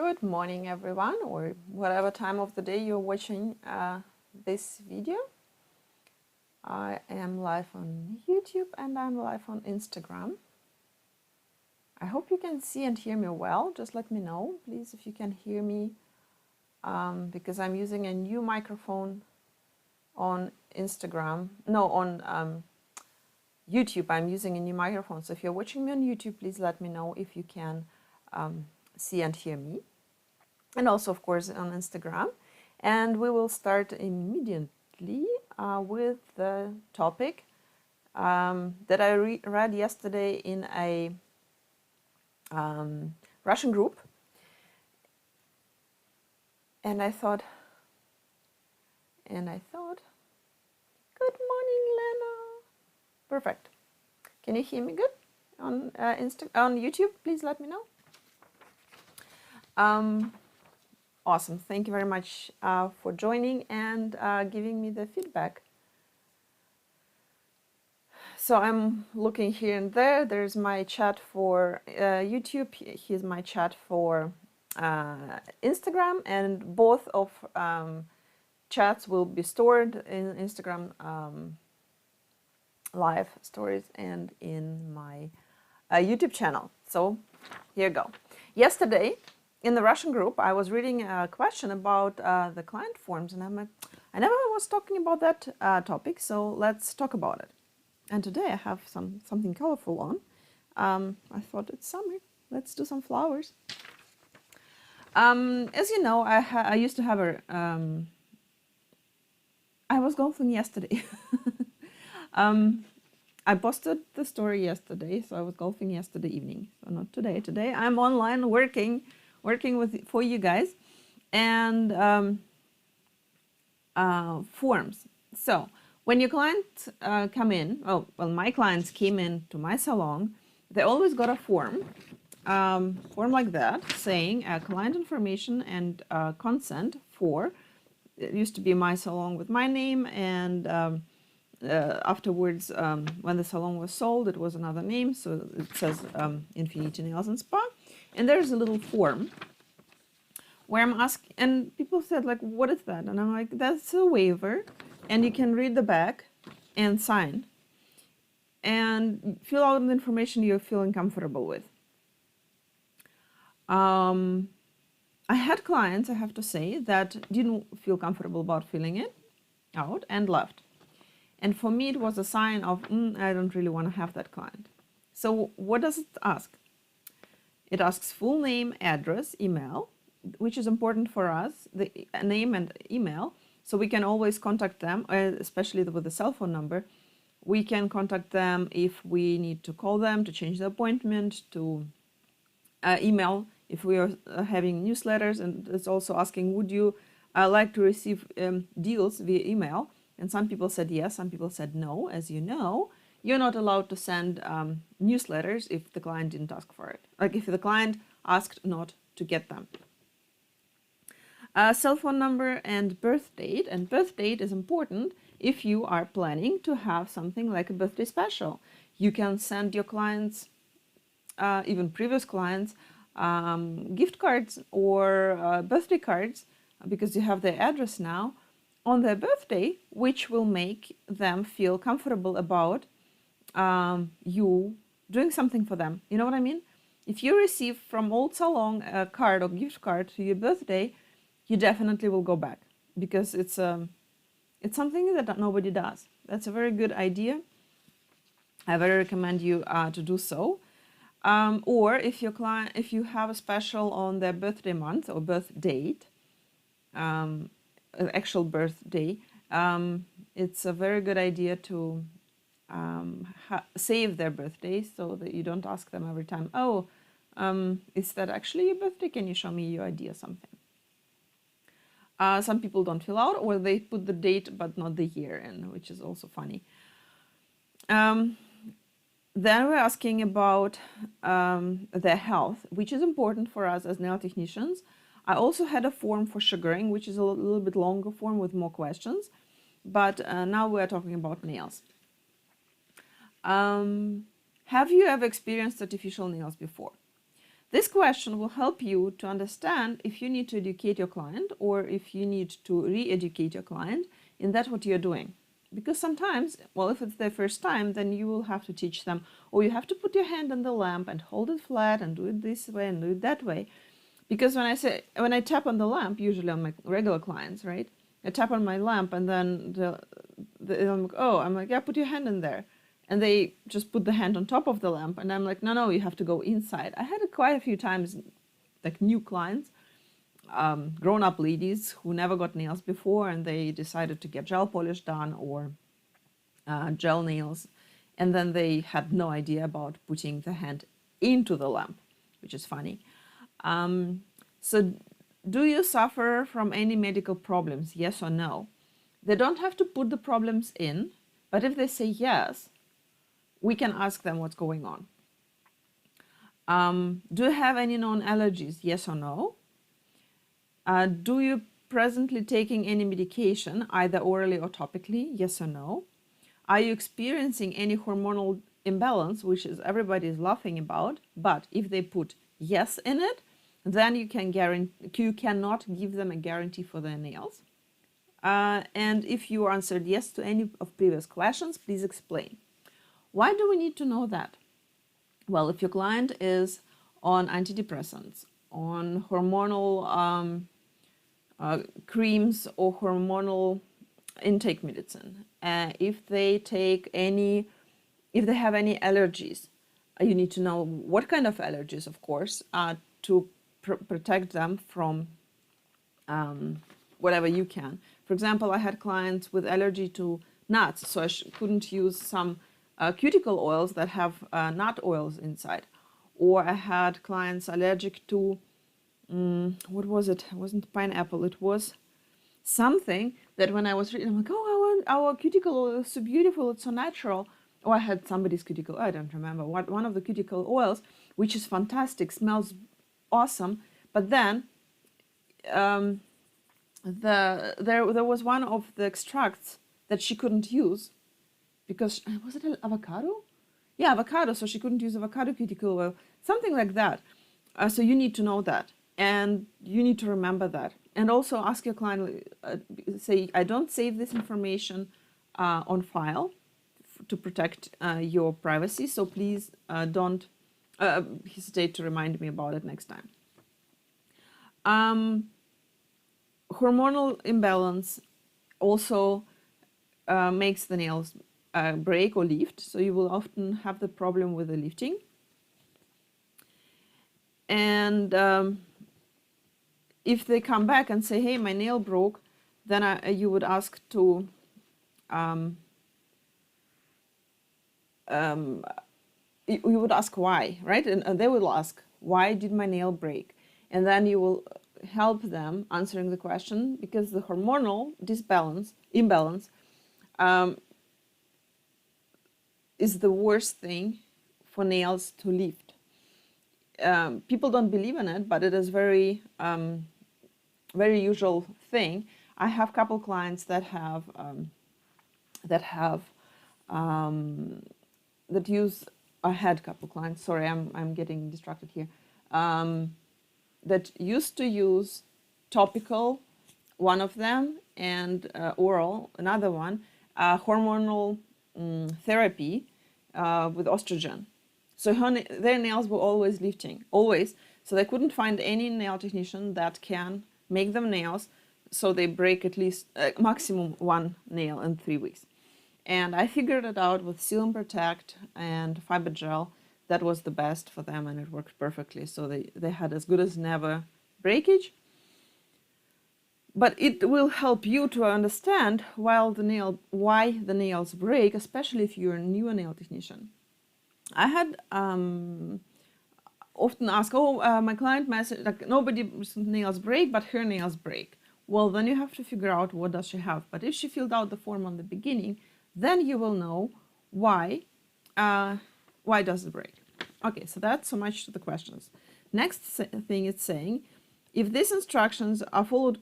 Good morning, everyone, or whatever time of the day you're watching this video. I am live on YouTube and I'm live on Instagram. I hope you can see and hear me well. Just let me know, please, if you can hear me, because I'm using a new microphone on Instagram. No, on YouTube. I'm using a new microphone. So if you're watching me on YouTube, please let me know if you can see and hear me. And also, of course, on Instagram. And we will start immediately with the topic that I read yesterday in a Russian group. And I thought, good morning, Lena. Perfect. Can you hear me good on on YouTube? Please let me know. Awesome. Thank you very much for joining and giving me the feedback. So I'm looking here and there. There's my chat for YouTube. Here's my chat for Instagram, and both of chats will be stored in Instagram live stories and in my YouTube channel. So here you go. Yesterday, in the Russian group, I was reading a question about the client forms, and I'm like, I never was talking about that topic, so let's talk about it. And today I have something colorful on. I thought it's summer. Let's do some flowers. As you know, I used to have a... I was golfing yesterday. I posted the story yesterday, so I was golfing yesterday evening. So not today. Today I'm online working for you guys, and forms. So when your clients come in, well, my clients came in to my salon, they always got a form like that, saying client information and consent for. It used to be my salon with my name, and afterwards, when the salon was sold, it was another name, so it says Infinity Nails and Spa. And there's a little form where I'm asking, and people said, like, what is that? And I'm like, that's a waiver, and you can read the back and sign and fill out the information you're feeling comfortable with. I had clients, I have to say, that didn't feel comfortable about filling it out and left. And for me, it was a sign of, I don't really want to have that client. So what does it ask? It asks full name, address, email, which is important for us, the name and email, so we can always contact them, especially with the cell phone number. We can contact them if we need to call them to change the appointment, to email if we are having newsletters, and it's also asking, would you like to receive deals via email? And some people said yes, some people said no. As you know, you're not allowed to send newsletters if the client didn't ask for it, like if the client asked not to get them. Cell phone number and birth date. And birth date is important if you are planning to have something like a birthday special. You can send your clients, even previous clients, gift cards or birthday cards, because you have their address now, on their birthday, which will make them feel comfortable about you doing something for them. You know what I mean? If you receive from old salon a card or gift card to your birthday, you definitely will go back, because it's something that nobody does. That's a very good idea. I very recommend you to do so. Or if you have a special on their birthday month or birth date, actual birthday, it's a very good idea to save their birthday, so that you don't ask them every time, oh, is that actually your birthday? Can you show me your ID or something? Some people don't fill out, or they put the date but not the year in, which is also funny. Then we're asking about their health, which is important for us as nail technicians. I also had a form for sugaring, which is a little bit longer form with more questions, but now we're talking about nails. Have you ever experienced artificial nails before? This question will help you to understand if you need to educate your client or if you need to re-educate your client in that what you're doing. Because sometimes, well, if it's their first time, then you will have to teach them, or you have to put your hand on the lamp and hold it flat and do it this way and do it that way. Because when I tap on the lamp, usually on my regular clients, right? I tap on my lamp and then I'm like, yeah, put your hand in there. And they just put the hand on top of the lamp. And I'm like, no, you have to go inside. I had it quite a few times, like new clients, grown-up ladies who never got nails before, and they decided to get gel polish done or gel nails. And then they had no idea about putting the hand into the lamp, which is funny. So do you suffer from any medical problems? Yes or no? They don't have to put the problems in, but if they say yes, we can ask them what's going on. Do you have any known allergies? Yes or no? Do you presently taking any medication, either orally or topically? Yes or no? Are you experiencing any hormonal imbalance, which is everybody is laughing about, but if they put yes in it, then you cannot give them a guarantee for their nails. And if you answered yes to any of previous questions, please explain. Why do we need to know that? Well, if your client is on antidepressants, on hormonal creams or hormonal intake medicine, if they have any allergies, you need to know what kind of allergies, of course, to protect them from whatever you can. For example, I had clients with allergy to nuts, so I couldn't use some cuticle oils that have nut oils inside. Or I had clients allergic to, what was it? It wasn't pineapple, it was something that when I was reading, I'm like, oh, our cuticle oil is so beautiful, it's so natural. Or I had somebody's cuticle, I don't remember, one of the cuticle oils, which is fantastic, smells awesome, but then there was one of the extracts that she couldn't use because, was it avocado? Yeah, avocado, so she couldn't use avocado cuticle oil, something like that. So you need to know that, and you need to remember that. And also ask your client, say, I don't save this information on file to protect your privacy, so please don't hesitate to remind me about it next time. Hormonal imbalance also makes the nails break or lift, so you will often have the problem with the lifting. And if they come back and say, hey, my nail broke, then you would ask to you would ask why, right? And they will ask, why did my nail break? And then you will help them answering the question, because the hormonal imbalance is the worst thing for nails to lift. People don't believe in it, but it is very usual thing. I have a couple clients that use. I had a couple clients. Sorry, I'm getting distracted here. That used to use topical, one of them, and oral, another one, hormonal therapy with estrogen. So their nails were always lifting, always. So they couldn't find any nail technician that can make them nails, so they break at least maximum one nail in 3 weeks. And I figured it out with Seal and Protect and fiber gel. That was the best for them, and it worked perfectly. So they had as good as never breakage. But it will help you to understand why the nails break, especially if you're a new nail technician. I had often asked, my client message, like, nobody's nails break, but her nails break. Well, then you have to figure out what does she have. But if she filled out the form on the beginning, then you will know why does it break. Okay, so that's so much to the questions. Next thing it's saying, if these instructions are followed,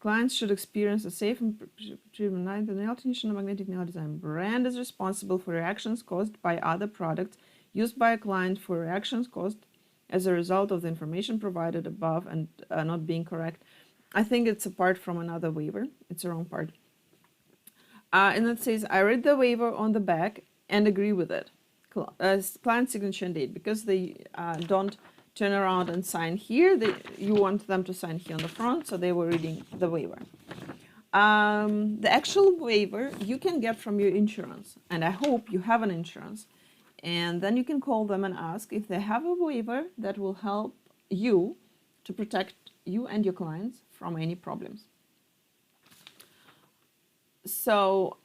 Clients should experience a safe and treatment. The nail technician and magnetic nail design brand is responsible for reactions caused by other products used by a client, for reactions caused as a result of the information provided above and not being correct. I think it's a part from another waiver. It's the wrong part. And it says, I read the waiver on the back and agree with it. Client signature and date, because they don't turn around and sign here. You want them to sign here on the front, so they were reading the waiver. The actual waiver you can get from your insurance, and I hope you have an insurance. And then you can call them and ask if they have a waiver that will help you to protect you and your clients from any problems. So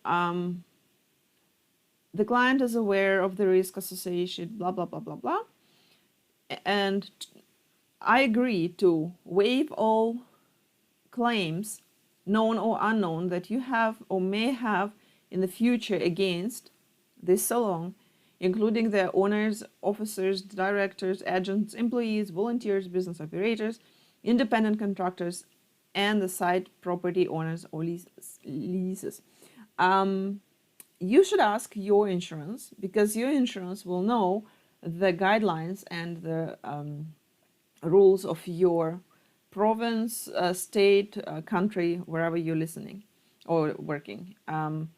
the client is aware of the risk associated, blah, blah, blah, blah, blah. And I agree to waive all claims, known or unknown, that you have or may have in the future against this salon, including their owners, officers, directors, agents, employees, volunteers, business operators, independent contractors, and the site property owners or leases. You should ask your insurance, because your insurance will know the guidelines and the rules of your province, state, country, wherever you're listening or working. And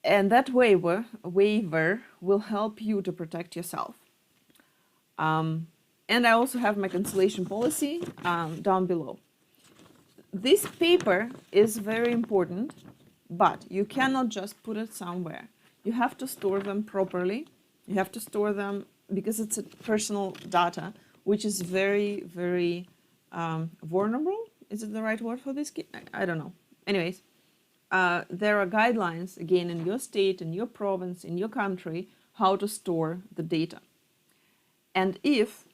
that waiver will help you to protect yourself. And I also have my cancellation policy down below. This paper is very important, but you cannot just put it somewhere. You have to store them properly. You have to store them because it's a personal data, which is very, very vulnerable. Is it the right word for this? I don't know. Anyways, there are guidelines, again, in your state, in your province, in your country, how to store the data. And if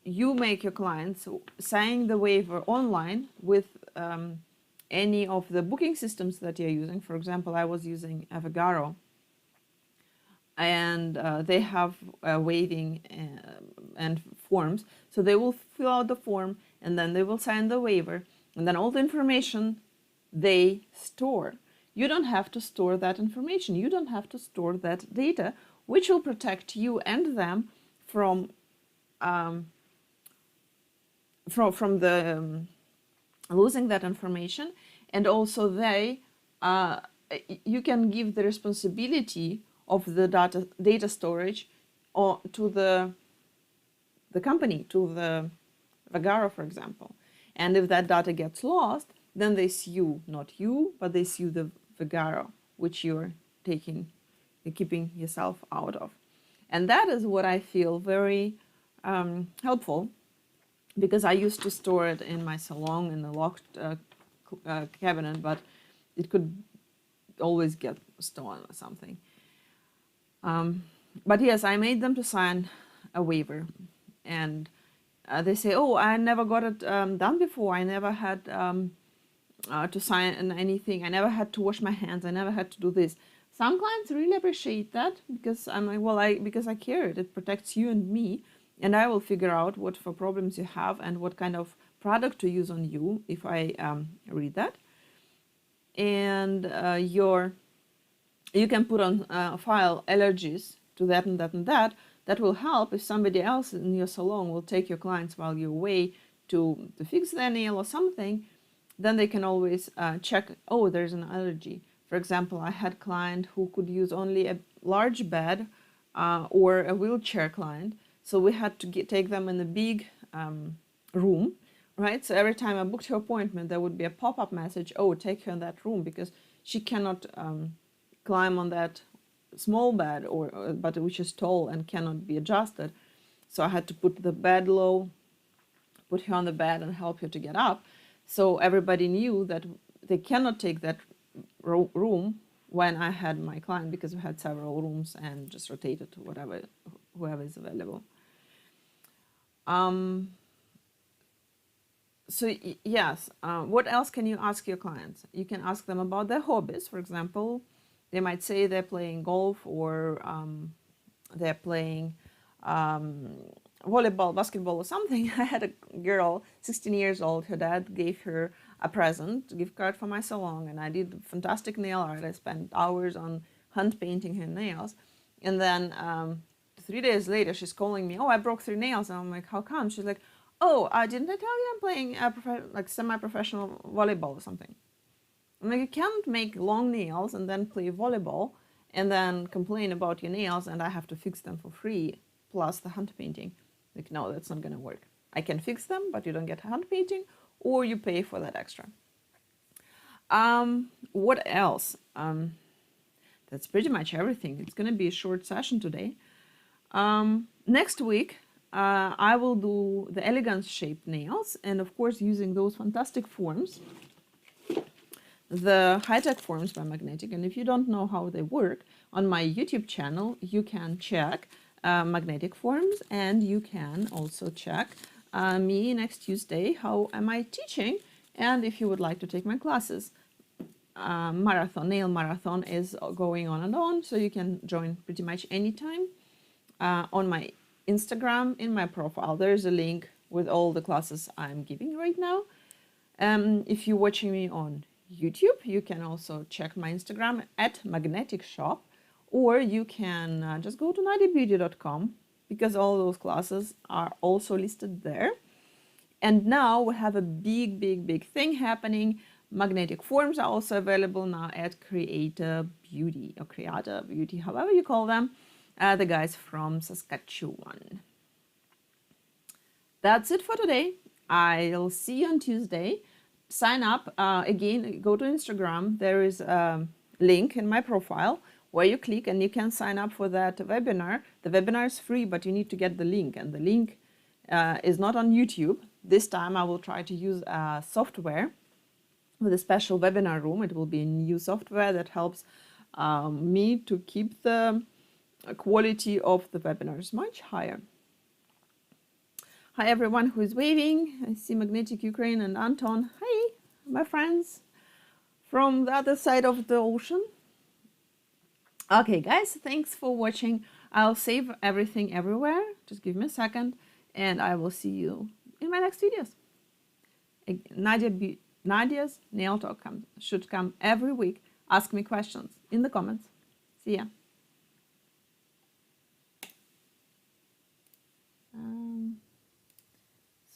you make your clients sign the waiver online with any of the booking systems that you're using, for example, I was using Avogaro, and they have waiving and forms. So they will fill out the form, and then they will sign the waiver, and then all the information they store. You don't have to store that information. You don't have to store that data, which will protect you and them from losing that information. And also you can give the responsibility of the data storage or to the company, to the Avogaro, for example. And if that data gets lost, then they sue not you, but they sue the Avogaro, which you're keeping yourself out of. And that is what I feel very helpful, because I used to store it in my salon in a locked cabinet, but it could always get stolen or something. But yes, I made them to sign a waiver, and they say, oh, I never got it done before. I never had to sign anything. I never had to wash my hands. I never had to do this. Some clients really appreciate that, because I'm like, well, because I care. It protects you and me, and I will figure out what for problems you have and what kind of product to use on you if I read that. And you can put on file allergies to that and that and that. That will help if somebody else in your salon will take your clients while you're away to fix their nail or something. Then they can always check, oh, there's an allergy. For example, I had a client who could use only a large bed or a wheelchair client. So we had to take them in a big room, right? So every time I booked her appointment, there would be a pop-up message, oh, take her in that room, because she cannot climb on that small bed, but which is tall and cannot be adjusted. So I had to put the bed low, put her on the bed and help her to get up. So everybody knew that they cannot take that room when I had my client, because we had several rooms and just rotated to whoever is available. So yes, what else can you ask your clients? You can ask them about their hobbies. For example, they might say they're playing golf, or they're playing volleyball, basketball, or something. I had a girl, 16 years old. Her dad gave her a present, gift card for my salon, and I did fantastic nail art. I spent hours on hand painting her nails. And then 3 days later, she's calling me, oh, I broke 3 nails. And I'm like, how come? She's like, oh, didn't I tell you I'm playing like semi-professional volleyball or something? I'm like, you can't make long nails and then play volleyball and then complain about your nails and I have to fix them for free, plus the hand painting. Like, no, that's not gonna work. I can fix them, but you don't get hand painting, or you pay for that extra. What else? That's pretty much everything. It's gonna be a short session today. Next week, I will do the elegance shaped nails, and of course using those fantastic forms, the high-tech forms by Magnetic. And if you don't know how they work, on my YouTube channel you can check Magnetic forms, and you can also check me next Tuesday, how am I teaching, and if you would like to take my classes. Nail marathon is going on and on, so you can join pretty much anytime. On my Instagram, in my profile, there's a link with all the classes I'm giving right now. If you're watching me on YouTube, you can also check my Instagram at Magnetic Shop, or you can just go to nadiabeauty.com, because all those classes are also listed there. And now we have a big thing happening. Magnetic forms are also available now at Creator Beauty, or Creator Beauty, however you call them, the guys from Saskatchewan. That's it for today. I'll see you on Tuesday. Sign up. Again, go to Instagram. There is a link in my profile where you click and you can sign up for that webinar. The webinar is free, but you need to get the link, and the link is not on YouTube. This time I will try to use software with a special webinar room. It will be a new software that helps me to keep the quality of the webinars much higher. Hi everyone who is waving. I see Magnetic Ukraine and Anton. Hi, my friends from the other side of the ocean. Okay guys, thanks for watching. I'll save everything everywhere. Just give me a second and I will see you in my next videos. Nadia's Nail Talk should come every week. Ask me questions in the comments. See ya.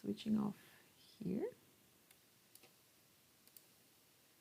Switching off here.